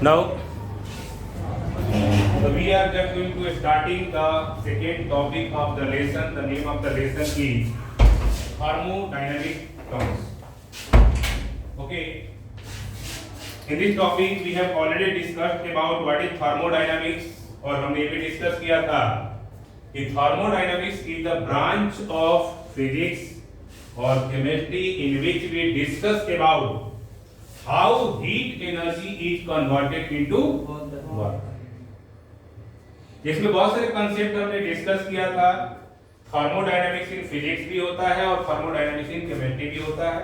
Now, we are just going to starting the second topic of the lesson. The name of the lesson is thermodynamic terms. Okay. In this topic, we have already discussed about what is thermodynamics, और हमने ये भी discuss किया था कि thermodynamics is the branch of physics or chemistry in which we discuss about how heat energy is converted into work. इसमें बहुत सारे कंसेप्ट हमने डिस्कस किया था. थर्मोडायनामिक्स इन फिजिक्स भी होता है और थर्मोडायनामिक्स इन केमिस्ट्री भी होता है.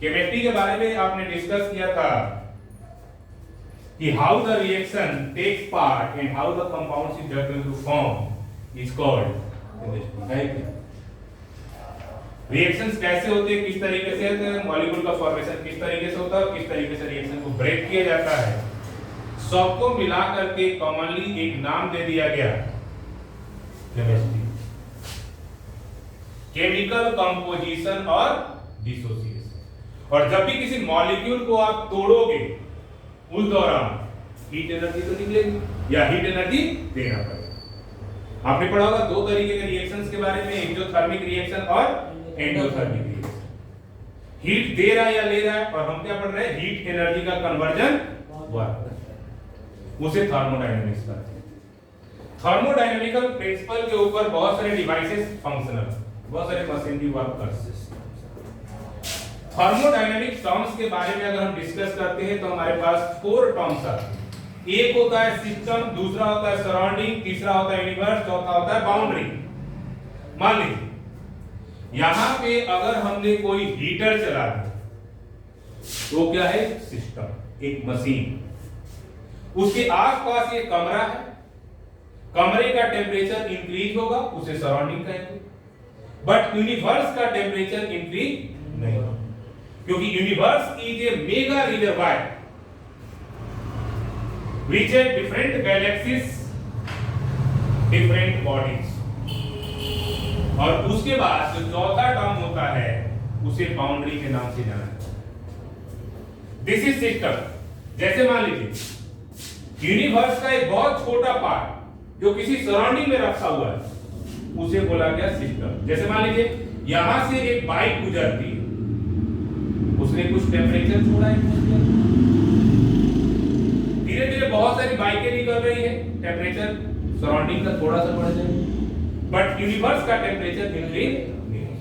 केमिस्ट्री के बारे में आपने डिस्कस किया था कि how the reaction takes part and how the compounds is just going to form is called chemistry. Reactions कैसे होते हैं, किस तरीके से होते हैं, मॉलिक्यूल का फॉर्मेशन किस तरीके से होता है और किस तरीके से रिएक्शन को ब्रेक किया जाता है, सबको मिला करके कॉमनली एक नाम दे दिया गया केमिस्ट्री. केमिकल कंपोजिशन और डिसोसिएशन. और जब भी किसी मॉलिक्यूल को आप तोड़ोगे उस दौरान हीट एनर्जी तो निकलेगी या हीट एनर्जी देना पड़ेगा. आपने पढ़ा होगा दो तरीके के रिएक्शंस के बारे में, एक्सोथर्मिक रिएक्शन और एंडोथर्मिक रिएक्शन. हीट दे रहा है या ले रहा है, और हम क्या पढ़ रहे हैं, हीट एनर्जी का कन्वर्जन वर्क, उसे थर्मोडायनामिक्स कहते हैं. थर्मोडायनामिकल प्रिंसिपल के ऊपर बहुत सारे डिवाइसेस फंक्शनल, बहुत सारे मशीनरी वर्क करते हैं. थर्मोडायनामिक टर्म्स के बारे में अगर हम डिस्कस करते हैं तो हमारे पास 4 टर्म्स आते हैं. एक होता है सिस्टम, दूसरा होता है सराउंडिंग, तीसरा होता है यूनिवर्स, चौथा होता है बाउंड्री. मान लीजिए यहां पे अगर हमने कोई हीटर चला दिया तो क्या है, सिस्टम, एक मशीन. उसके आसपास एक कमरा है, कमरे का टेम्परेचर इंक्रीज होगा, उसे सराउंडिंग कहेंगे. बट यूनिवर्स का टेम्परेचर इंक्रीज नहीं होगा, क्योंकि universe is a mega reservoir which are different galaxies, different bodies. और उसके बाद जो चौथा टर्म होता है उसे बाउंड्री के नाम से जाना जाता है. This is system. जैसे मान लीजिए यूनिवर्स का एक बहुत छोटा पार्ट जो किसी सराउंडिंग में रखा हुआ है उसे बोला गया सिस्टम. जैसे मान लीजिए यहां से एक बाइक गुजरती है, उसने कुछ टेम्परेचर छोड़ा है, धीरे धीरे बहुत सारी बाइकें निकल रही है, टेम्परेचर सराउंडिंग का थोड़ा सा बढ़ जाए, बट यूनिवर्स का टेम्परेचर इंक्रीज नहीं हो.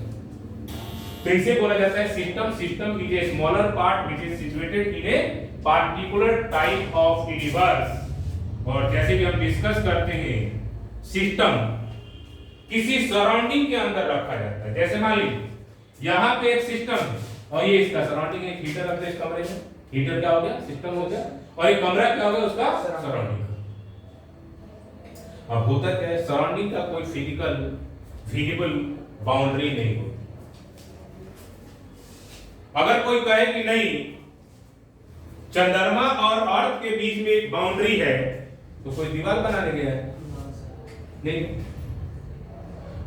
तो इसे बोला जाता है system. System is a smaller part which is situated in a particular type of universe. और जैसे कि हम डिस्कस करते हैं, सिस्टम किसी सराउंडिंग के अंदर रखा जाता है. जैसे मान लीजिए यहां पे एक सिस्टम है और ये इसका सराउंडिंग है. हीटर रखते हैं इस कमरे में, हीटर क्या हो गया, सिस्टम हो गया, और एक कमरा क्या हो गया, उसका सराउंडिंग. अब होता क्या है, सराउंडिंग का कोई फिजिकल विजिबल बाउंड्री नहीं होती. अगर कोई कहे कि नहीं चंद्रमा और अर्थ के बीच में एक बाउंड्री है, तो कोई दीवार बनाने गया है? नहीं,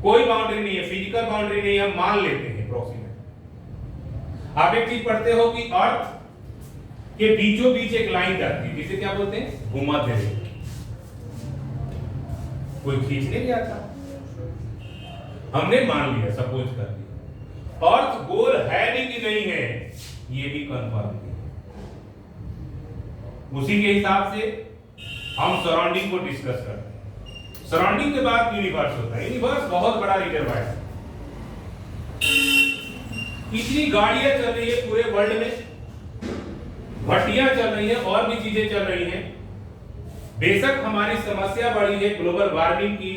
कोई बाउंड्री नहीं है, फिजिकल बाउंड्री नहीं है, हम मान लेते हैं अप्रोक्सीमेट. आप एक चीज पढ़ते हो कि अर्थ के बीचों बीच एक लाइन जाती है, जिसे क्या बोलते हैं, भूमध्य रेखा. कोई खींचने गया था, हमने मान लिया, सपोज कर लिया. अर्थ गोल है भी कि नहीं है ये भी कंफर्म नहीं. उसी के हिसाब से हम सराउंडिंग को डिस्कस करते हैं. सराउंडिंग के बाद यूनिवर्स होता है. यूनिवर्स बहुत बड़ा रिजर्वायर है. इतनी गाड़ियां चल रही है पूरे वर्ल्ड में, भट्टियां चल रही है, और भी चीजें चल रही हैं. बेशक हमारी समस्या बढ़ी है ग्लोबल वार्मिंग की,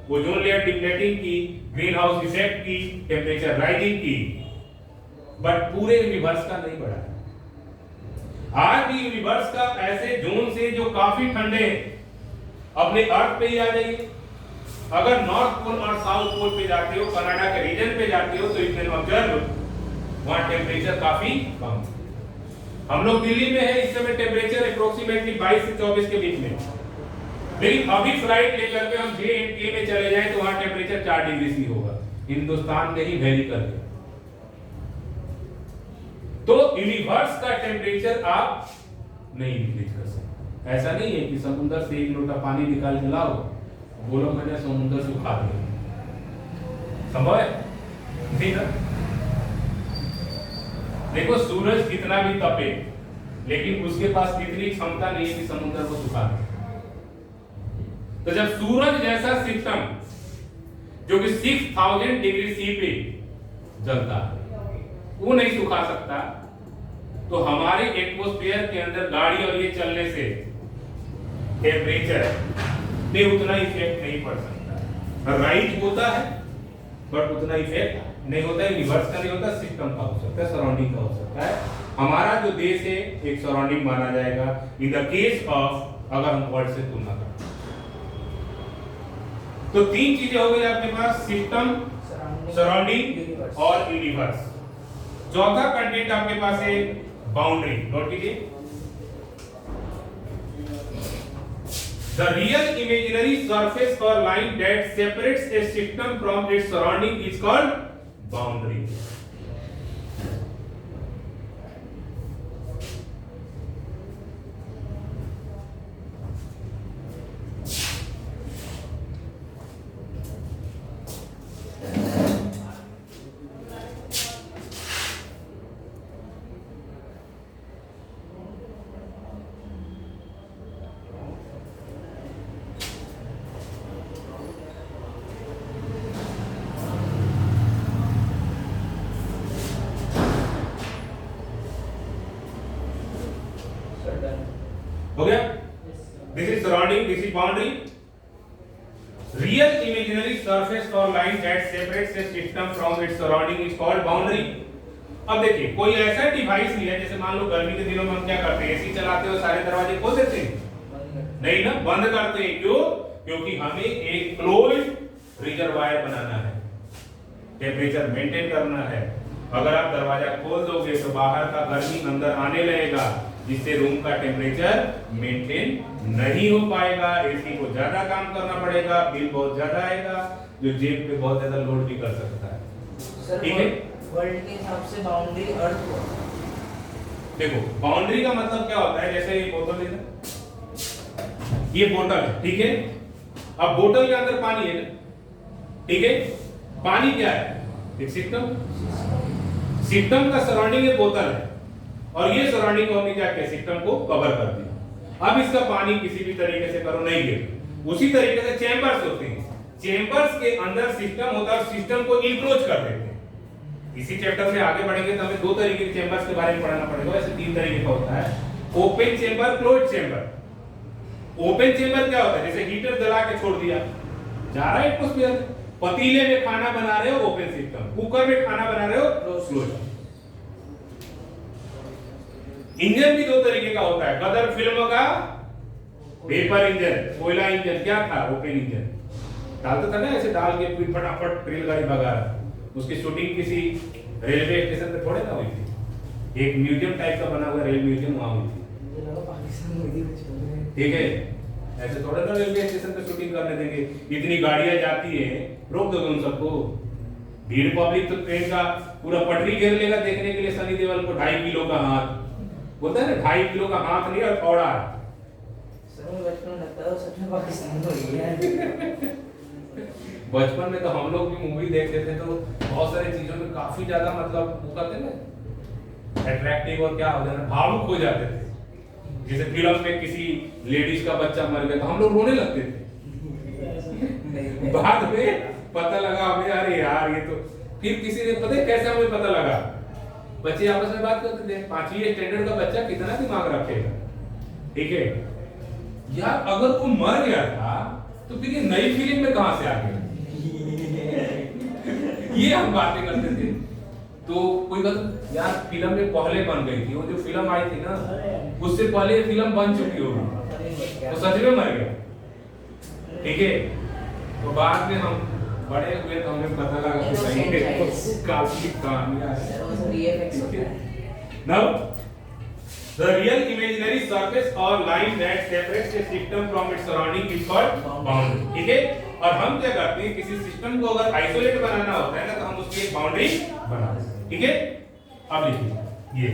ओजोन लेयर डिप्लेटिंग की, ग्रीन हाउस इफेक्ट की, टेम्परेचर राइजिंग की, बट पूरे यूनिवर्स का नहीं बढ़ा है. आज भी यूनिवर्स का ऐसे जोन से जो काफी ठंडे हैं, अपने अर्थ पे ही आ जाइए. अगर नॉर्थ पोल और साउथ पोल पे जाते हो, कनाडा के रीजन पे जाते हो, तो यू कैन ऑब्जर्व वहां टेम्परेचर काफी कम. हम लोग दिल्ली में है, इस समय टेम्परेचर अप्रोक्सीमेटली 22 से 24 के बीच में. लेकिन अभी फ्लाइट लेकर के हम जे में चले जाएं तो वहां टेम्परेचर 4 डिग्री सी होगा. हिंदुस्तान में ही वेरी करके. तो यूनिवर्स का टेम्परेचर आप नहीं इंक्रीज कर सकता। ऐसा नहीं है कि समुद्र से 1 लोटा पानी निकाल के लाओ, बोलो मैंने समुद्र सुखा दिया, संभव है? नहीं ना। देखो सूरज कितना भी तपे, लेकिन उसके पास इतनी क्षमता नहीं है कि समुद्र को सुखा दे। तो जब सूरज जैसा सिस्टम जो कि 6000 डिग्री सी पे जलता है, वो नहीं सुखा सकता, तो हमारे एटमॉस्फेयर के अंदर गाड़ी और ये चलने से टेम्परेचर पे उतना इफेक्ट नहीं पड़ सकता। राइज होता है बट उतना इफेक्ट नहीं होता है। रिवर्स का नहीं होता, सिस्टम का हो सकता है, सराउंडिंग का हो सकता है। हमारा जो देश है एक सराउंडिंग माना जाएगा इन द केस ऑफ अगर हम वर्ल्ड से तुलना करें। तो 3 चीजें हो गई आपके पास, सिस्टम, सराउंडिंग और यूनिवर्स। चौथा कंटेंट आपके पास है बाउंड्री। नोट कीजिए, the real imaginary surface or line that separates a system from its surrounding is called boundary. हो गया? This is surrounding, this is boundary. Real imaginary surface or line that separates a system from its surrounding is called boundary. अब देखिए, कोई ऐसा device नहीं है, जैसे मान लो गर्मी के दिनों में हम क्या करते हैं, एसी चलाते हो, सारे दरवाजे खोल देते हैं, नहीं ना, बंद करते हैं। क्यों? क्योंकि हमें एक क्लोज्ड रिजर्वायर बनाना है, टेम्परेचर मेंटेन करना है। अगर आप दरवाजा खोल दोगे तो बाहर का गर्मी अंदर आने लगेगा, जिससे रूम का टेम्परेचर मेंटेन नहीं हो पाएगा, एसी को ज्यादा काम करना पड़ेगा, बिल बहुत ज्यादा आएगा, जो जेब पे बहुत ज्यादा लोड भी कर सकता है। ठीक है, वर्ल्ड के हिसाब से बाउंड्री अर्थ को देखो, बाउंड्री का मतलब क्या होता है, जैसे ये बोतल है ना, ये बोतल है, ठीक है। अब बोतल के अंदर पानी है ना, ठीक है। पानी क्या है? एक सिस्टम, सिस्टम का सराउंडिंग ये बोतल है, और ये सराउंडिंग को हमने क्या किया, सिस्टम को कवर कर दिया। अब इसका पानी किसी भी तरीके से करो नहीं गिर। उसी तरीके से चैम्बर्स होते हैं, चैम्बर्स के अंदर सिस्टम होता है, सिस्टम को इनक्लोज कर देते हैं। इसी चैप्टर में आगे बढ़ेंगे तो हमें 2 तरीके के चैम्बर्स के बारे में पढ़ना पड़ेगा, ऐसे 3 तरीके का होता है, open chamber, closed chamber. Open chamber क्या होता है, जैसे हीटर जला के छोड़ दिया, जा रहा है एटमॉस्फेयर, पतीले में खाना बना रहे हो ओपन सिस्टम, कुकर में खाना बना रहे हो क्लोज्ड। इंजन भी 2 तरीके का होता है, गदर फिल्म का पेपर इंजन, कोयला इंजन क्या था, ओपन इंजन डालता था ना, ऐसे डाल के फिर फटाफट रेलगाड़ी भगा रहा। उसकी शूटिंग किसी रेलवे स्टेशन पे थोड़े ना हुई थी, एक म्यूजियम टाइप का बना हुआ रेल म्यूजियम वहां हुई थी, ठीक है। ऐसे थोड़े ना रेलवे स्टेशन पे शूटिंग करने देंगे, इतनी गाड़ियां जाती है, रोक दोगे उन सबको? भीड़ पब्लिक तो ट्रेन का पूरा पटरी घेर लेगा देखने के लिए सनी देओल को 2.5 किलो का हाथ बोलता है ना, 2.5 किलो का हाथ नहीं और थोड़ा। बचपन लगता है सच में पाकिस्तान हो गया। बचपन में तो हम लोग भी मूवी देखते थे, तो बहुत सारी चीजों में काफी ज्यादा मतलब वो कहते हैं ना अट्रैक्टिव और क्या हो जाना, भावुक हो जाते थे। जैसे फिल्म में किसी लेडीज का बच्चा मर गया तो हम लोग रोने लगते थे। बाद में पता लगा हमें, अरे यार ये तो, फिर किसी ने पता है कैसे हमें पता लगा, बच्चे आपस में बात करते थे, 5वीं स्टैंडर्ड का बच्चा कितना दिमाग रखेगा, ठीक है यार। अगर वो मर गया था तो फिर ये नई फिल्म में कहां से आ गया, ये हम बातें करते थे। तो कोई बात यार, फिल्म में पहले बन गई थी, वो जो फिल्म आई थी ना, उससे पहले फिल्म बन चुकी होगी, तो सच में मर गया, ठीक है। तो बाद में हम बड़े हुए तो हमें पता लगा कि सही है, काफी कहानियां हैं। Now, the real imaginary surface or line that separates a system from its surrounding is called boundary, ठीक है। और हम क्या करते हैं, किसी सिस्टम को अगर आइसोलेट बनाना होता है ना, तो हम उसकी एक बाउंड्री बनाते हैं, ठीक है। अब लिखिए ये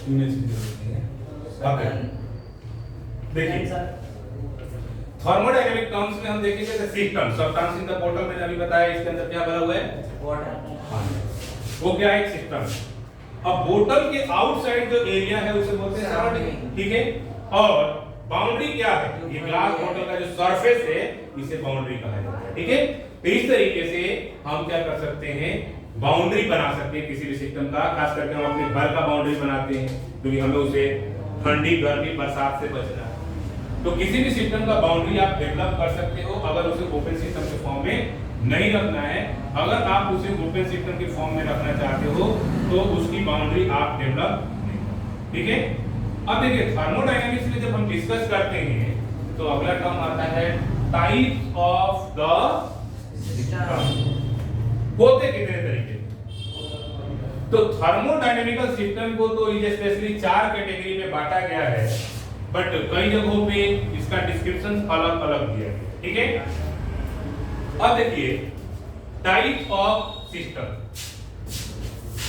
इमेज की जरूरत नहीं है। ओके देखिए थर्मोडायनेमिक टर्म्स में हम देखेंगे the system substance in the बोतल मैंने अभी बताया इसके अंदर क्या भरा हुआ है वाटर। वो क्या है एक सिस्टम। अब बोतल के आउटसाइड जो एरिया है उसे बोलते हैं सराउंडिंग, ठीक है। और बाउंड्री क्या है, ये ग्लास बोतल का जो सरफेस है इसे बाउंड्री कहा जाता है, ठीक है। तो इस तरीके से हम क्या कर सकते हैं, बाउंड्री बना सकते हैं किसी भी सिस्टम का। खास करके हम अपने घर का बाउंड्री बनाते हैं क्योंकि हमें उसे ठंडी गर्मी बरसात से बचना है। तो किसी भी सिस्टम का बाउंड्री आप डेवलप कर सकते हो अगर उसे ओपन सिस्टम के फॉर्म में नहीं रखना है। अगर आप उसे ओपन सिस्टम के फॉर्म में रखना चाहते हो तो उसकी बाउंड्री आप डेवलप नहीं करो, ठीक है। अब देखिए थर्मोडायनामिक्स में जब हम डिस्कस करते हैं तो अगला टर्म आता है टाइप्स ऑफ द सिस्टम। होते कितने तरीके, तो थर्मोडायनामिकल सिस्टम को तो स्पेशली 4 कैटेगरी में बांटा गया है, बट कई जगहों पे इसका डिस्क्रिप्शन अलग अलग दिया गया, ठीक है। अब देखिए टाइप ऑफ सिस्टम।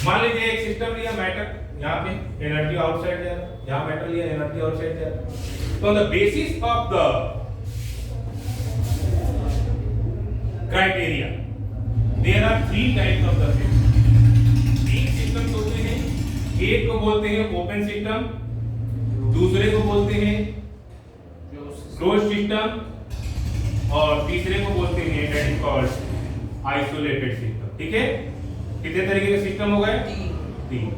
मान लीजिए एक सिस्टम लिया मैटर, यहाँ पे एनर्जी आउटसाइड जा रहा है, यहाँ मैटर लिया एनर्जी आउटसाइड जा रहा है। तो on the basis of the criteria there are 3 types of the system. 3 system होते हैं, एक को बोलते हैं ओपन सिस्टम, दूसरे को बोलते हैं क्लोज्ड सिस्टम और तीसरे को बोलते हैं that is called isolated system, ठीक है। कितने तरीके के सिस्टम हो गए, 3।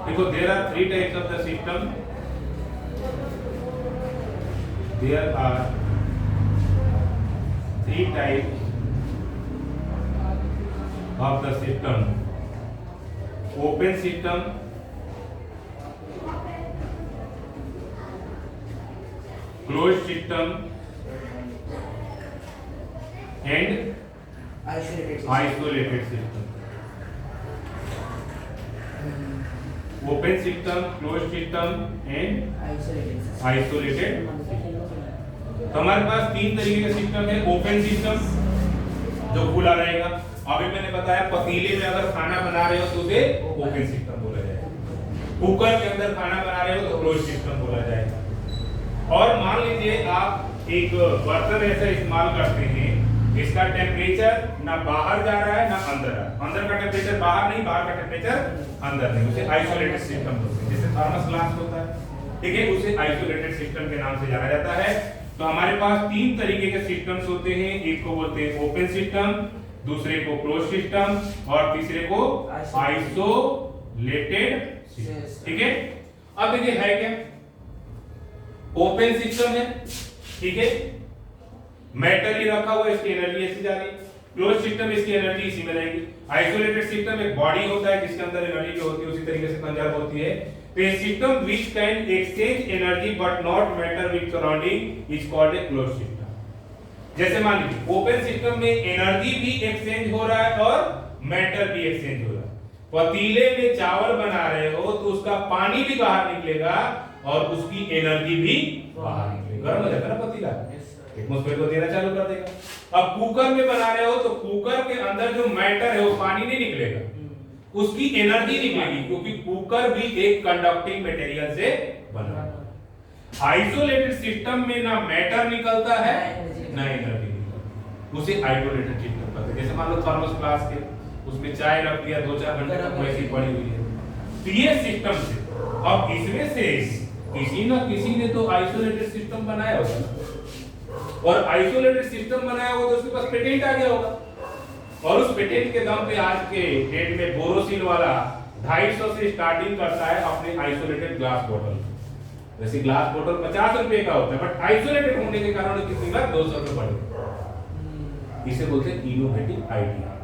Because there are 3 types of the system. There are 3 types of the system: open system, closed system, and isolated system. Open system, closed system and isolated. तो हमारे पास 3 तरीके के सिस्टम है। ओपन सिस्टम जो खुला रहेगा, अभी मैंने बताया पतीले में अगर खाना बना रहे हो तो उसे ओपन सिस्टम बोला जाएगा। कुकर के अंदर खाना बना रहे हो तो क्लोज्ड सिस्टम बोला जाएगा। और मान लीजिए आप एक बर्तन ऐसा इस्तेमाल करते हैं इसका टेम्परेचर ना बाहर जा रहा है ना अंदर आ रहा है, अंदर का टेम्परेचर बाहर नहीं, बाहर का टेम्परेचर अंदर नहीं, उसे आइसोलेटेड सिस्टम बोलते हैं। जैसे थर्मस ग्लास होता है, ठीक है, उसे आइसोलेटेड सिस्टम के नाम से जाना जाता है। तो हमारे पास 3 तरीके के सिस्टम्स होते हैं, एक को बोलते हैं ओपन सिस्टम, दूसरे को क्लोज्ड सिस्टम और तीसरे को आइसोलेटेड सिस्टम, ठीक है। अब देखिए है क्या, ओपन सिस्टम है, ठीक है, मेटल ही रखा हुआ है, इसकी एनर्जी ऐसी जा रही है। क्लोज्ड सिस्टम इसकी एनर्जी इसी में रहेगी। आइसोलेटेड सिस्टम एक बॉडी होता है जिसके अंदर एनर्जी जो होती है उसी तरीके से कंजर्व होती है। तो ये system which can exchange energy but not matter with surrounding is called a closed system. जैसे मान लीजिए ओपन सिस्टम में एनर्जी भी एक्सचेंज हो रहा है और मैटर भी एक्सचेंज हो रहा है। पतीले में चावल बना रहे हो तो उसका पानी भी बाहर निकलेगा और उसकी एनर्जी भी बाहर निकलेगी। गर्म हो जाता है ना पतीला, एटमॉस्फेयर को देना चालू कर देगा। अब कुकर में बना रहे हो तो कुकर के अंदर जो मैटर है वो पानी नहीं निकलेगा, उसकी एनर्जी निकलेगी क्योंकि कुकर भी एक कंडक्टिंग मटेरियल से बना है। आइसोलेटेड सिस्टम में ना मैटर निकलता है ना एनर्जी निकलती, उसे आइसोलेटेड सिस्टम कहते हैं। जैसे मान लो थर्मस फ्लास्क है, उसमें चाय रख दिया 2-4 घंटे तक वैसी पड़ी हुई है, तो ये सिस्टम से। अब इसमें से किसी ना किसी ने तो आइसोलेटेड सिस्टम बनाया होगा और आइसोलेटेड सिस्टम बनाया होगा तो उसके पास पेटेंट आ गया होगा और उस पेटेंट के दम पे आज के डेट में बोरोसिल वाला 250 से स्टार्टिंग करता है अपने आइसोलेटेड ग्लास बॉटल। वैसे ग्लास बोतल 50 रुपए का होता है, बट आइसोलेटेड होने के कारण उसकी कीमत 200 रुपए बढ़ गई। इसे बोलते हैं इनोवेटिव आइडिया।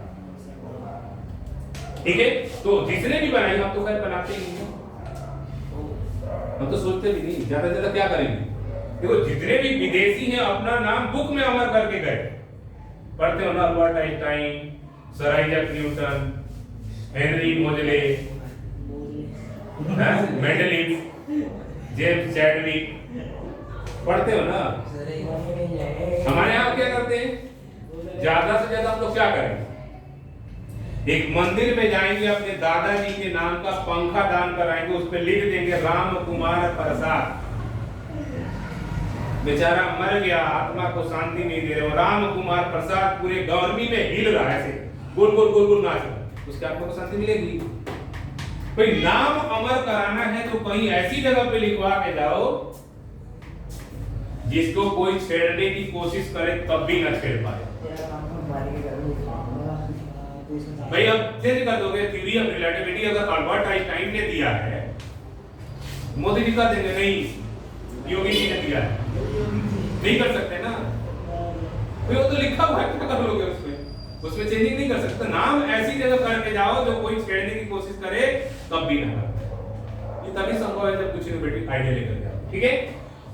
ठीक है, तो जिसने भी बनाई, हम तो खैर बनाते ही नहीं, हम तो सोचते भी नहीं, ज्यादा से ज्यादा क्या करेंगे। देखो जितने भी विदेशी हैं अपना नाम बुक में अमर करके गए, पढ़ते हो ना, Albert Einstein, sir Isaac Newton, Henry मोजले, मेंडलिव, जेम्स चैडविक, पढ़ते हो ना। हमारे यहाँ क्या करते हैं, ज्यादा से ज्यादा हम लोग क्या करेंगे, एक मंदिर में जाएंगे, अपने दादाजी के नाम का पंखा दान कराएंगे, उस पर लिख देंगे राम कुमार प्रसाद, बेचारा मर गया, आत्मा को शांति नहीं दे रहे, राम कुमार प्रसाद पूरे गर्मी में हिल रहा है, ऐसे गोल गोल गोल गोल नाच रहा है, उसके आत्मा को शांति मिलेगी। भाई नाम अमर कराना है तो कहीं ऐसी जगह पे लिखवा के जाओ जिसको कोई छेड़ने की कोशिश करे तब भी न छेड़ पाए। भाई अब चेंज कर दोगे थ्योरी ऑफ रिलेटिविटी, अगर अल्बर्ट आइंस्टाइन ने दिया है, मोदी जी का देंगे नहीं, योगी जी ने दिया है, नहीं कर सकते ना, वो तो लिखा हुआ है, क्या कर लोगे उसमें चेंजिंग नहीं कर सकते। नाम ऐसी जगह करके जाओ जो कोई छेड़ने की कोशिश करे तब भी ना करे, ये तभी संभव है जब कुछ इनोवेटिव आइडिया लेकर जाओ। ठीक है,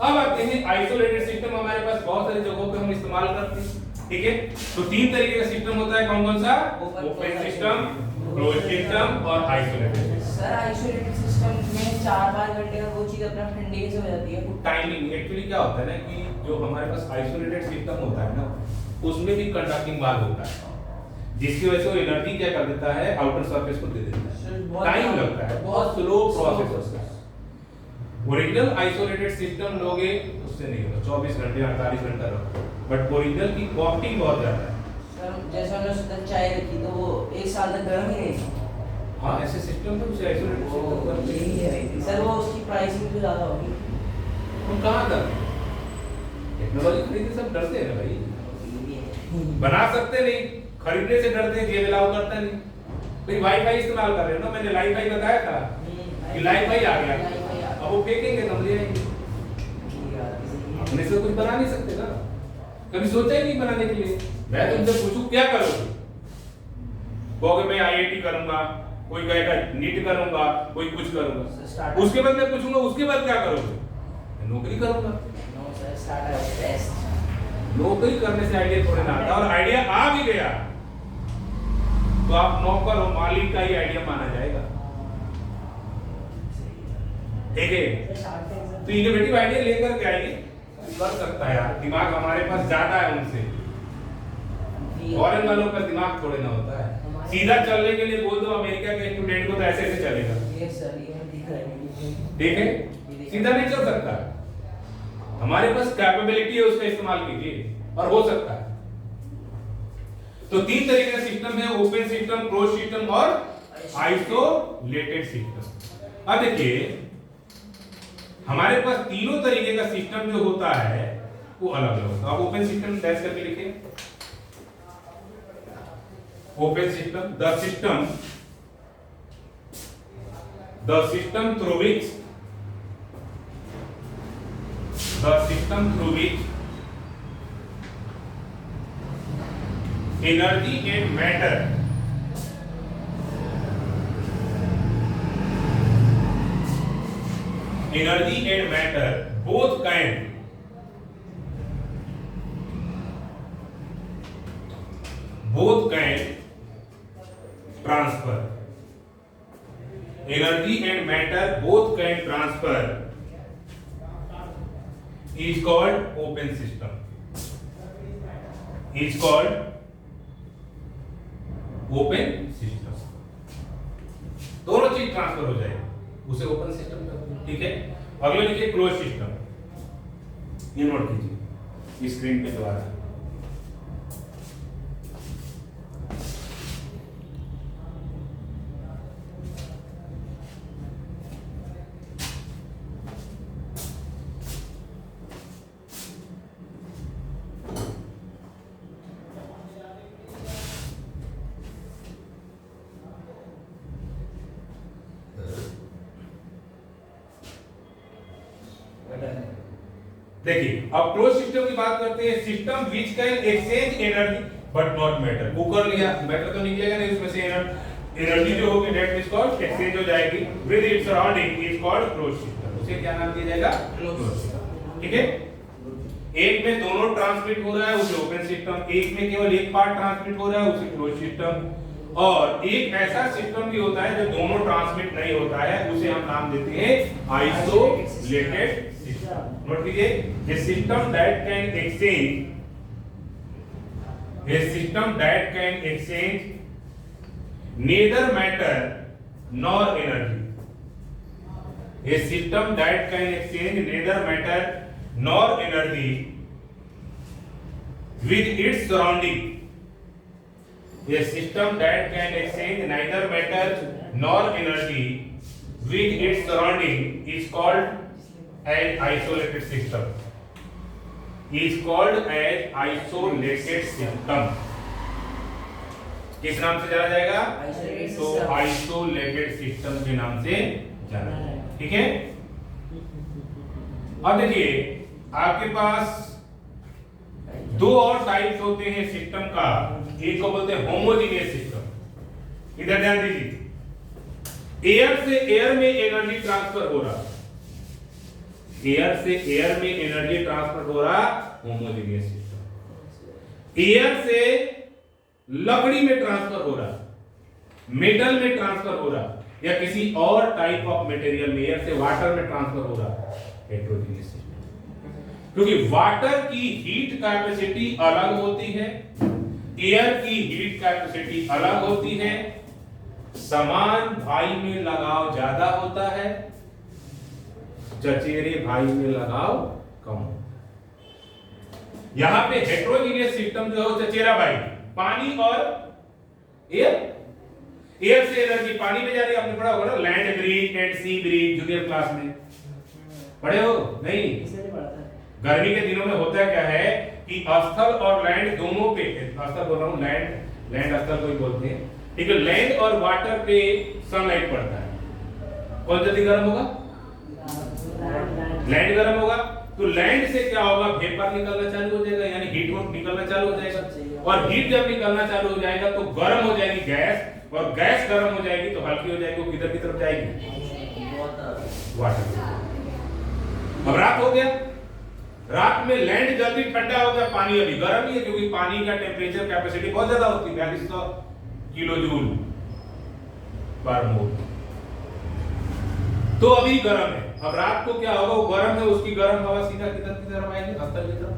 अब आते हैं आइसोलेटेड सिस्टम। हमारे पास बहुत सारी जगहों पे हम इस्तेमाल करते हैं। ठीक है, तो तीन तरीके का सिस्टम होता है, कौन कौन सा, ओपन सिस्टम, क्लोज सिस्टम और आइसोलेटेड। सर आइसोलेटेड सिस्टम में 4-5 घंटे का वो चीज अपना ठंडी कैसे हो जाती है? टाइमिंग एक्चुअली क्या होता है ना कि जो हमारे पास आइसोलेटेड सिस्टम होता है ना, उसमें भी कंडक्टिंग भाग होता है, जिसकी वजह से वो एनर्जी क्या कर देता है, आउटर सरफेस को दे देता है, टाइम लगता है, बहुत स्लो प्रोसेस होता है। ओरिजिनल आइसोलेटेड सिस्टम लोगे उससे नहीं होगा, 24 घंटे 48 घंटा रहो, बट ओरिजिनल की कॉस्टिंग बहुत ज्यादा है। सर जैसे हमने उसके अंदर चाय रखी तो वो 1 साल तक गर्म ही रहेगी। हाँ, ऐसे सिस्टम में उसे आइसोलेटेड सिस्टम करते यही है सर, वो उसकी प्राइसिंग भी ज्यादा होगी। हम कहाँ कर टेक्नोलॉजी खरीदने सब डरते हैं ना भाई, बना सकते नहीं, खरीदने से डरते हैं, ये अलाउ करता नहीं। भाई वाईफाई इस्तेमाल कर रहे हो ना, मैंने वाईफाई बताया था कि वाईफाई आ गया, अब वो फेंकेंगे तो हम ले आएंगे, अपने से कुछ बना नहीं सकते ना, कभी सोचा ही नहीं बनाने के लिए। मैं तुमसे पूछूं क्या करोगे, कहोगे मैं आईआईटी करूंगा, कोई कहेगा नीट करूंगा, कोई कुछ करूंगा, उसके बाद मैं पूछूंगा उसके बाद क्या करोगे, मैं नौकरी करूंगा। No sir, startup best. नौकरी करने से आइडिया थोड़े ना आता, और आइडिया आ भी गया तो आप नौकर और मालिक का ही आइडिया माना जाएगा। ठीक है, तो इनोवेटिव आइडिया लेकर के आइए, कर सकता है यार, दिमाग हमारे पास ज्यादा है उनसे, फॉरेन वालों का दिमाग थोड़े ना होता है। सीधा चलने के लिए बोल दो अमेरिका के स्टूडेंट को तो ऐसे ऐसे चलेगा। ठीक है, सीधा नहीं चल सकता, हमारे पास कैपेबिलिटी है, उसका इस्तेमाल कीजिए और हो सकता है। तो तीन तरीके का सिस्टम है, ओपन सिस्टम, क्लोज सिस्टम और आइसोलेटेड सिस्टम। अब देखिए हमारे पास तीनों तरीके का सिस्टम जो होता है वो अलग अलग होता है। आप ओपन सिस्टम डैश करके लिखिए, open system, the system through which energy and matter both can transfer. Energy and matter both can transfer is called open system. Is called open system. दोनों चीज ट्रांसफर हो जाएगी, उसे ओपन सिस्टम कहते हैं। ठीक है, अगले लिखिए क्लोज सिस्टम, ये नोट कीजिए स्क्रीन पे द्वारा। देखिए अब क्लोज सिस्टम की बात करते हैं। System which can exchange energy but not matter. Cooker लिया, मैटर तो निकलेगा नहीं उसमें से, एनर्जी जो होगी दैट इज कॉल्ड एक्सचेंज हो जाएगी with its surrounding is called close system. उसे क्या नाम दिया जाएगा? Close system. ठीक है, एक में दोनों ट्रांसमिट हो रहा है उसे ओपन सिस्टम, एक में केवल एक पार्ट ट्रांसमिट हो रहा है उसे क्लोज सिस्टम, और एक ऐसा सिस्टम भी होता है जो दोनों ट्रांसमिट नहीं होता है उसे हम नाम देते हैं आइसोलेटेड सिस्टम। नोट कीजिए, a system that can exchange, a system that can exchange neither matter nor energy, a system that can exchange neither matter nor energy with its surrounding, a system that can exchange neither matter nor energy with its surrounding is called an isolated system, is called as isolated system। किस नाम से जाना जाएगा? तो isolated system के नाम से जाना जाएगा। ठीक है, अब देखिए आपके पास दो और टाइप्स होते हैं सिस्टम का। एक को बोलते हैं होमोजेनियस सिस्टम। इधर ध्यान दीजिए, एयर से एयर में एनर्जी ट्रांसफर हो रहा, एयर से एयर में एनर्जी ट्रांसफर हो रहा, होमोजेनियस सिस्टम। एयर से लकड़ी में ट्रांसफर हो रहा, मेटल में ट्रांसफर हो रहा, या किसी और टाइप ऑफ मटेरियल में, एयर से वाटर में ट्रांसफर हो रहा, हेटेरोजेनियस सिस्टम। क्योंकि वाटर की हीट कैपेसिटी अलग होती है, एयर की हीट कैपेसिटी अलग होती है, समान भाई में लगाव ज्यादा होता है, चचेरे भाई में लगाव कम। यहां पे हेटेरोजेनियस सिस्टम जो है चचेरा भाई, पानी और एयर, एयर से एनर्जी पानी में जा रही है। आपने पढ़ा होगा ना land bridge and sea bridge, junior class में पढ़े हो? नहीं, गर्मी के दिनों में होता क्या है कि स्थल और लैंड दोनों पे, स्थल बोल रहा हूं, लैंड स्थल को ही बोलते हैं, ठीक है, लैंड और वाटर पे सनलाइट पड़ता है, कौन जल्दी गर्म होगा? लैंड गर्म होगा। तो लैंड से क्या होगा, वेपर निकलना चालू हो जाएगा, यानी हीट निकलना चालू हो जाएगा, और हीट जब निकलना चालू हो जाएगा तो गर्म हो जाएगी गैस, और गैस गर्म हो जाएगी तो हल्की हो जाएगी, वो किधर की तरफ जाएगी? वाटर। अब रात हो गया, रात में लैंड जल्दी ठंडा हो गया, पानी अभी गर्म ही है, क्योंकि पानी का टेम्परेचर कैपेसिटी बहुत ज्यादा होती है, 4200 किलो जूल पर मोल, तो अभी गर्म है। अब रात को क्या होगा, वो गर्म है, उसकी गर्म हवा सीधा किधर की तरफ आएगी? अस्तर की तरफ।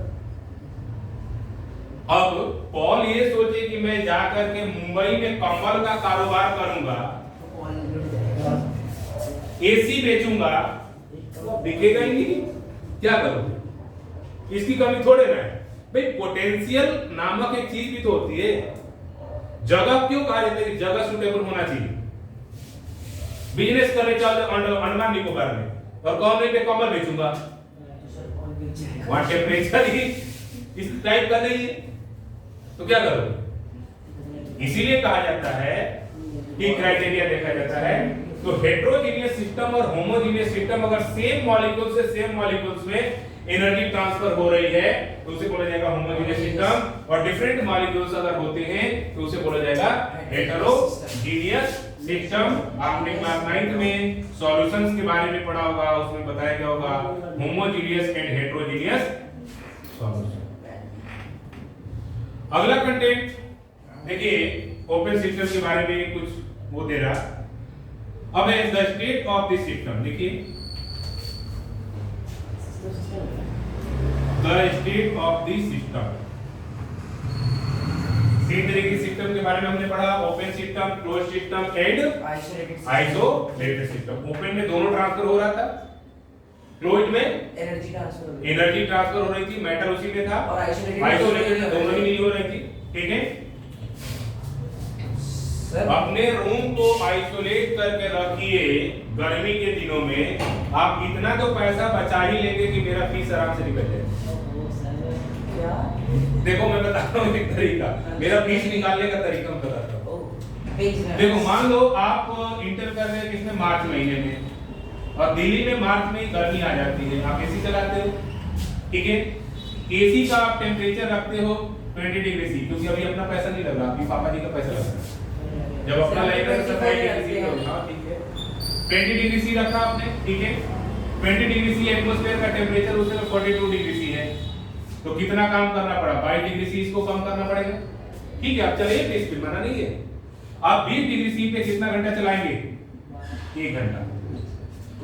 अब पॉल ये सोचे कि मैं जाकर के मुंबई में कंबल का कारोबार करूंगा, एसी बेचूंगा, बिकेगा ही नहीं, क्या करोगे? इसकी कमी थोड़े ना है भाई, पोटेंशियल नामक एक चीज भी तो होती है। जगह क्यों कहा जाता है कि जगह सुटेबल होना चाहिए? बिजनेस करने चाहो तो अंडमान निकोबार में, और कॉलोनी पे कंबल बेचूंगा, वहां टेम्परेचर ही इस टाइप का नहीं है, तो क्या करोगे? इसीलिए कहा जाता है कि क्राइटेरिया देखा जाता है। तो हेटेरोजेनियस सिस्टम और होमोजेनियस सिस्टम, अगर सेम मॉलिक्यूल से सेम मॉलिक्यूल्स में एनर्जी ट्रांसफर हो रही है तो उसे बोला जाएगा होमोजेनियस सिस्टम, और डिफरेंट मॉलिक्यूल्स अगर होते हैं तो उसे बोला जाएगा हेटेरोजेनियस सिस्टम। आपने क्लास 9th में सॉल्यूशंस के बारे में पढ़ा होगा, उसमें बताया गया होगा होमोजेनियस एंड हेटेरोजेनियस सॉल्यूशन। अगला कंटेंट देखिए, ओपन सिस्टम के बारे में कुछ वो दे रहा। अब है the state of this system. देखिए the state of this system, तीन तरह के सिस्टम के बारे में हमने पढ़ा, open system, close system and isolated system. Open में दोनों ट्रांसफर हो रहा था, क्लोज में एनर्जी ट्रांसफर हो रही थी, मैटर उसी में था, और आइसोलेटेड में दोनों ही नहीं हो रही थी। ठीक है, अपने रूम को आइसोलेट करके रखिए। गर्मी के दिनों में आप इतना तो पैसा बचा ही लेंगे कि मेरा फीस आराम से निकल जाए। देखो मैं बता रहा हूँ एक तरीका, मेरा फीस निकालने का तरीका मैं बताता हूँ। देखो मान लो आप इंटर कर रहे हैं किसमें, मार्च महीने में, और दिल्ली में मार्च में गर्मी आ जाती है, आप एसी चलाते हो, ठीक है। एसी का आप टेम्परेचर रखते हो 20 डिग्री सी, क्योंकि अभी अपना पैसा नहीं लग रहा, अभी पापा जी का पैसा लग रहा है। जब अपना लगेगा तो 27 डिग्री सी होगा, ठीक है। 20 डिग्री सी रखा आपने, ठीक है। 20 डिग्री सी एटमॉस्फेयर का टेम्परेचर उस समय 42 डिग्री सी है, तो कितना काम करना पड़ा, 22 डिग्री सी इसको कम करना पड़ेगा, ठीक है। आप चलाइए टेस्ट पे, मना नहीं है। आप 20 डिग्री सी पे कितना घंटा चलाएंगे, 1 घंटा।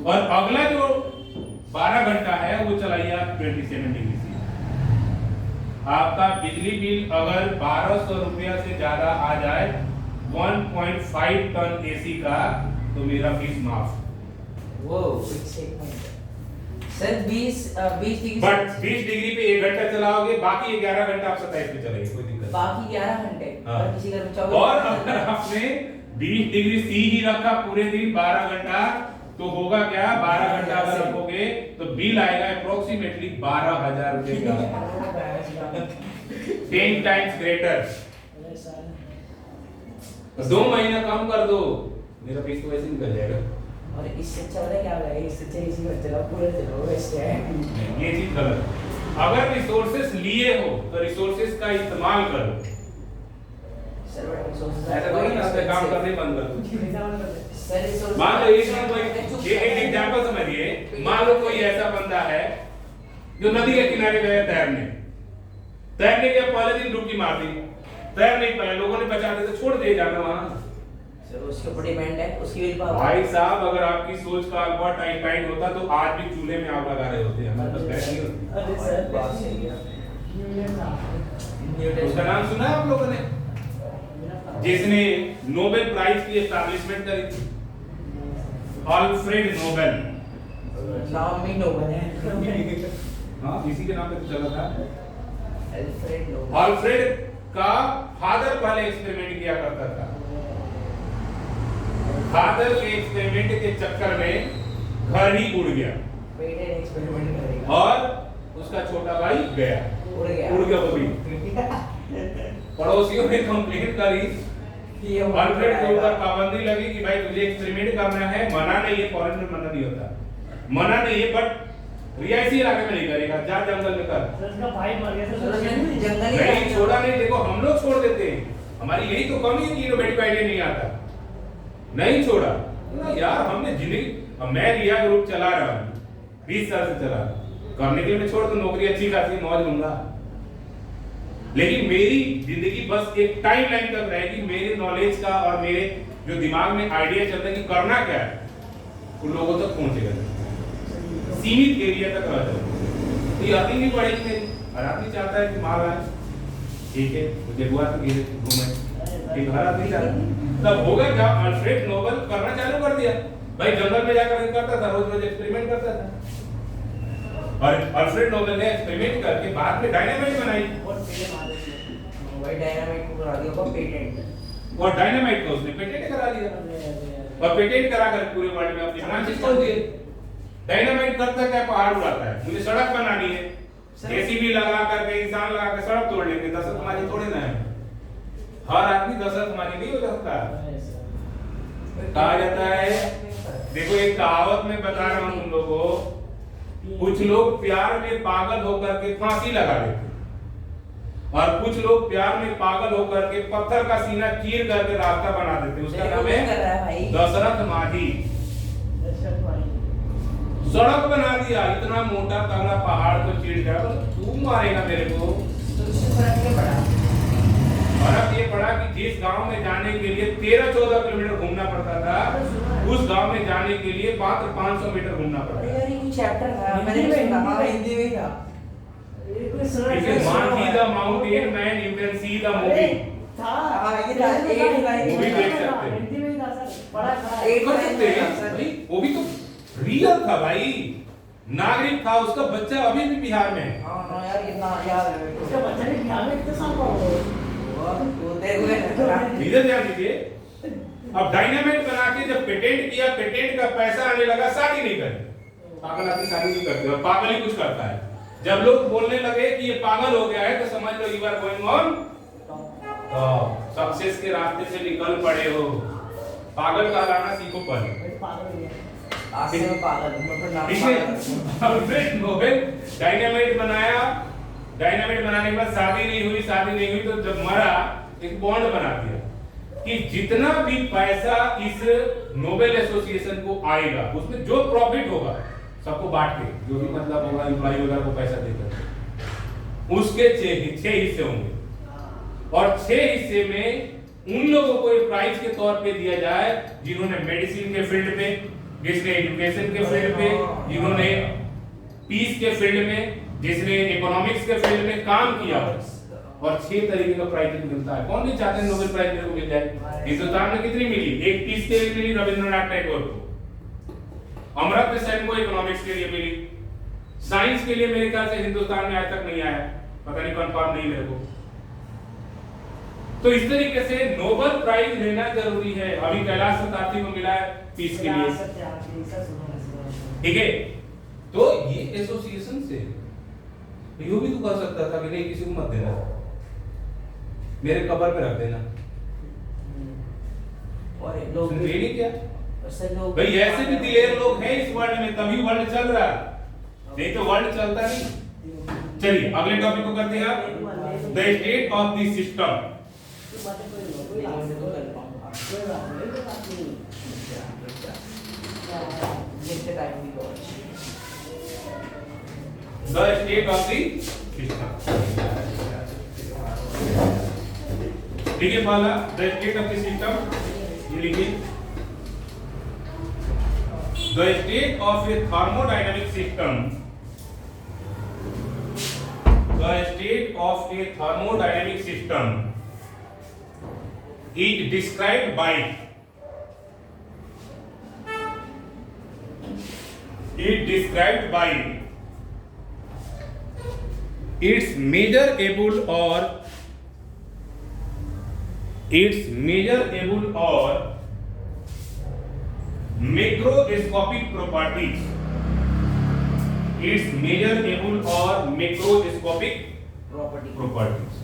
और अगला जो 12 घंटा है वो चलाइए आप 27 डिग्री सी। आपका बिजली बिल अगर 1200 रुपया से ज्यादा आ जाए 1.5 टन एसी का, तो मेरा फीस माफ। वो सर 20 डिग्री, बट 20 डिग्री पे 1 घंटा चलाओगे, बाकी 11 घंटा आप 27 पे चलाइए, कोई दिक्कत बाकी 11 घंटे। हाँ। और किसी घर में 24 और अगर आपने 20 डिग्री सी ही रखा पूरे दिन 12 घंटा, तो होगा क्या, 12 घंटा अगर रखोगे तो बिल आएगा अप्रोक्सीमेटली 12,000 रुपए का, 10 टाइम्स ग्रेटर। 2 महीना कम कर दो, मेरा फीस तो वैसे निकल जाएगा। और इससे अच्छा पता है क्या होगा, इससे अच्छा इसी में चला पूरा चलो वैसे है। ये चीज गलत। अगर रिसोर्सेस लिए हो तो रिसोर्सेस का इस्तेमाल करो, सर बड़ा रिसोर्सेस ऐसा कोई ना अपने काम करने बंद कर दो। सर रिसोर्स मान लो एक एग्जांपल समझिए, मान लो कोई ऐसा बंदा है जो नदी के किनारे गया तैरने के पहले दिन डुबकी मार दी, तैर नहीं पाए, लोगों ने बचा दिया, तो छोड़ दिए जाना वहां। सर उसके ऊपर डिपेंड है, उसकी विल पावर। भाई साहब, अगर आपकी सोच का बहुत टाइट होता तो आज भी चूल्हे में आग लगा रहे होते, हमारे पास पैसा नहीं होता। अरे सर बात सही है। उसका नाम सुना है आप लोगों ने, जिसने नोबेल प्राइज की एस्टैब्लिशमेंट करी थी, अल्फ्रेड नोबेल। नाम भी नोबेल है। हाँ, इसी के नाम पे तो चला था। Alfred Nobel. अल्फ्रेड का फादर पहले एक्सपेरिमेंट किया करता था, फादर के एक्सपेरिमेंट के चक्कर में घर ही उड़ गया, बेटे एक्सपेरिमेंट करेगा और उसका छोटा भाई गया, उड़ गया वो भी। पड़ोसियों ने कंप्लेंट करी, अल्फ्रेड के ऊपर पाबंदी लगी कि भाई तुझे एक्सपेरिमेंट करना है, मना नहीं है, फॉरेन में मना नहीं होता, मना नहीं है, बट रियायती इलाके में नहीं करेगा, जा जंगल में कर। उसका भाई मर गया था, जंगल ही नहीं छोड़ा नहीं, देखो हम लोग छोड़ देते हैं, हमारी यही तो कमी है कि इनोवेटिव आइडिया नहीं आता, नहीं छोड़ा ना यार हमने जिंदगी। अब मैं रिया ग्रुप चला रहा हूँ 20 साल से चला रहा हूँ, करने के लिए मैं छोड़ दूं, नौकरी अच्छी खासी मौज लूंगा, लेकिन मेरी जिंदगी बस एक टाइमलाइन तक रहेगी, मेरे नॉलेज का और मेरे जो दिमाग में आइडिया चलता है कि करना क्या है, उन लोगों तक पहुंचेगा, सीमित एरिया तक रह जाएगा। तो ये अर्निंग भी बढ़ेगी मेरी, हर आदमी चाहता है कि माल आए, ठीक है, मुझे हुआ तो घूमे, ठीक, हर आदमी चाहता है। तब होगा क्या, अल्फ्रेड नोबेल करना चालू कर दिया, भाई जंगल में जाकर करता था, रोज रोज एक्सपेरिमेंट करता था, और अल्फ्रेड नोबेल ने एक्सपेरिमेंट करके बाद में डायनामाइट बनाई, वही डायनामाइट को करा दिया उसका पेटेंट, और डायनामाइट को उसने पेटेंट करा दिया, और पेटेंट करा कर पूरे वर्ल्ड में अपनी ब्रांचेस खोल दिए। डायनामाइट करता क्या, पहाड़ उड़ाता है, मुझे सड़क बनानी है, जेसीबी लगा करके इंसान लगा के सड़क तोड़ लेंगे, दशरथ तुम्हारी थोड़े ना है, हर आदमी दशरथ तुम्हारी नहीं हो सकता। कहा जाता है, देखो एक कहावत में बता रहा हूं तुम लोगों को, कुछ लोग प्यार में पागल होकर के फांसी लगा देते, और कुछ लोग प्यार में पागल होकर के पत्थर का सीना चीर करके रास्ता बना देते, उसका नाम है दशरथ माझी। सड़क बना दिया, इतना मोटा तगड़ा पहाड़ को चीर दिया, तू मारेगा मेरे को। फर्क ये पड़ा कि जिस गांव में जाने के लिए 13-14 किलोमीटर घूमना पड़ता था, उस गांव में जाने के लिए मात्र 500 मीटर घूमना पड़ता था। चैप्टर था, मैंने सुना, हाँ हिंदी में था। If you want see the mountain man, you can see the movie. हाँ ये था, 8 लाइन Movie देख सकते हैं। हिंदी में ही था सर, पढ़ा था। कर सकते हैं भाई, वो भी तो रियल था भाई, नागरिक था, उसका बच्चा अभी भी बिहार में है। हाँ यार कितना याद है मेरे को। उसका बच्चा भी बिहार में कितने साल का होगा? वो देखो ना। इधर ध्यान दीजिए, अब डायनामाइट बना के जब पेटेंट किया, पेटेंट का पैसा आने लगा, शादी नहीं करे, पागल आदमी शादी नहीं करते, और पागल ही कुछ करता है। जब लोग बोलने लगे कि ये पागल हो गया है, तो समझ लो you are going on success के रास्ते से निकल पड़े हो। पागल कहलाना सीखो पहले। आज से मैं पागल हूँ, मैं अपना नाम ठीक है, पागल रखूंगा। हमने नोबेल डायनामाइट बनाया, डायनामाइट बनाने के बाद शादी नहीं हुई तो जब मरा एक बॉन्ड बना दिया कि जितना भी पैसा इस नोबेल एसोसिएशन को आएगा उसमें जो प्रॉफिट होगा सबको बांट के, जो भी मतलब होगा एम्प्लॉय वगैरह को पैसा देकर, उसके 6 हिस्से होंगे और 6 हिस्से में उन लोगों को एक प्राइज के तौर पे दिया जाए जिन्होंने मेडिसिन के फील्ड पे, जिसने एजुकेशन के फील्ड पे, जिन्होंने पीस के फील्ड में, जिसने इकोनॉमिक्स के फील्ड में काम किया और 6 तरीके का प्राइज मिलता है। कौन नहीं चाहते नोबेल प्राइज मेरे को मिल जाए? हिंदुस्तान में कितनी मिली? एक पीस के लिए मिली रविंद्रनाथ टैगोर को, अमर्त्य सेन को इकोनॉमिक्स के लिए मिली, साइंस के लिए मेरे ख्याल से हिंदुस्तान में आज तक नहीं आया, पता नहीं कंफर्म नहीं मेरे को। तो इस तरीके से नोबेल प्राइज लेना जरूरी है। अभी कैलाश सत्यार्थी को मिला है पीस के लिए, ठीक है। तो ये एसोसिएशन से यो भी तो कह सकता था कि नहीं किसी को मत देना, मेरे कबर पे रख देना, और लोग सुन रही क्या ऐसे लोग भाई? ऐसे भी दिलेर लोग हैं इस वर्ल्ड में, तभी वर्ल्ड चल रहा है, नहीं तो वर्ल्ड चलता नहीं। चलिए अगले टॉपिक को करते हैं, the state of the system. जितने टाइम की college The state of the system. ठीक है, पहला the state of the system, ये लिखिए। The state of a thermodynamic system. The state of a thermodynamic system is described by its measurable or macroscopic properties. Its measurable or macroscopic properties.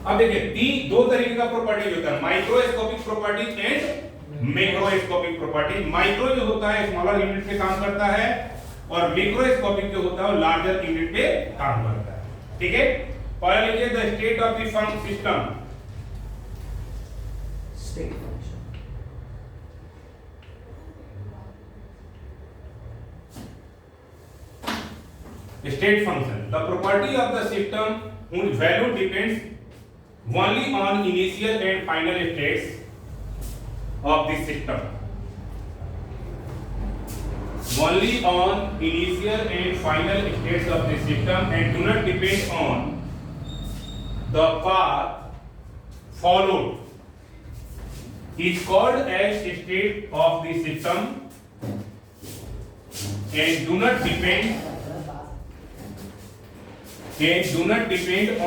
अब देखिए दो तरीके का प्रॉपर्टीज होता है, microscopic properties and macroscopic properties. Micro जो होता है स्मॉलर यूनिट पे काम करता है और मैक्रोस्कोपिक जो होता है वो लार्जर यूनिट पे काम करता है, ठीक है। पहले लिखिए the state of the function system. State function state function, the property of the system whose value depends only on initial and final states of the system. Only on initial and final states of the system and do not depend on the path followed is called as state of the system and do not depend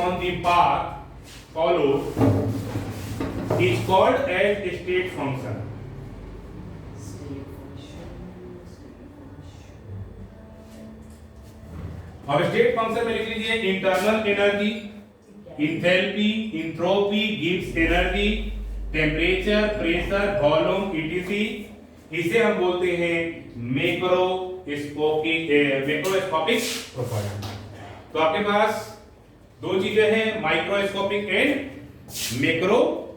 on the path followed is called as state function. अब state function में लिख लीजिए internal energy, enthalpy, entropy gives energy, temperature, pressure, volume etc. इसे हम बोलते हैं macroscopic property. तो आपके पास दो चीजें हैं, माइक्रोस्कोपिक एंड मैक्रोस्कोपिक।